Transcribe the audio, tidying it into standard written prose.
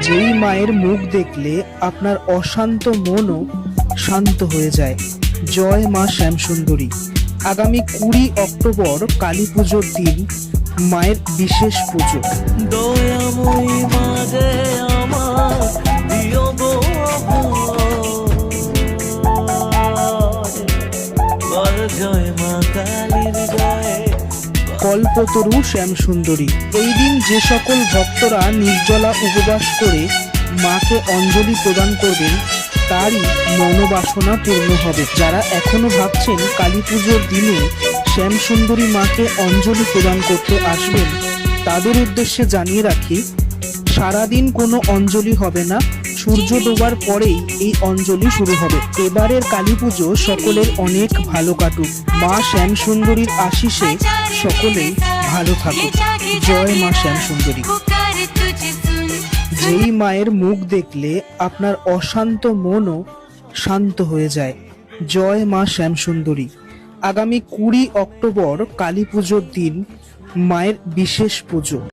যেই মায়ের মুখ দেখলে আপনার অশান্ত মনও শান্ত হয়ে যায়। জয় মা শ্যামসুন্দরী। আগামী 20 অক্টোবর কালী পুজোর দিন মায়ের বিশেষ পুজো। দয়াময়ী মা যে আমার দিও গো বল জয় মা কালীর জয়। কল্পতরু শ্যামসুন্দরী। এই দিন যে সকল ভক্তরা নির্জলা উপবাস করে মাকে অঞ্জলি প্রদান করবেন তারই মনোবাসনা পূর্ণ হবে। যারা এখনো ভাবছেন কালী পুজোর দিনে শ্যামসুন্দরী মাকে অঞ্জলি প্রদান করতে আসবেন, তাদের উদ্দেশ্যে জানিয়ে রাখি, সারাদিন কোনো অঞ্জলি হবে না, সূর্য ডোবার পরেই এই অঞ্জলি শুরু হবে। এবারের কালী পুজো সকলের অনেক ভালো কাটুক। মা শ্যামসুন্দরীর আশিসে সকলেই ভালো থাকুক। জয় মা শ্যামসুন্দরী। যেই মায়ের মুখ দেখলে আপনার অশান্ত মনও শান্ত হয়ে যায়। জয় মা শ্যামসুন্দরী। আগামী 20 অক্টোবর কালী পুজোর দিন মায়ের বিশেষ পুজো।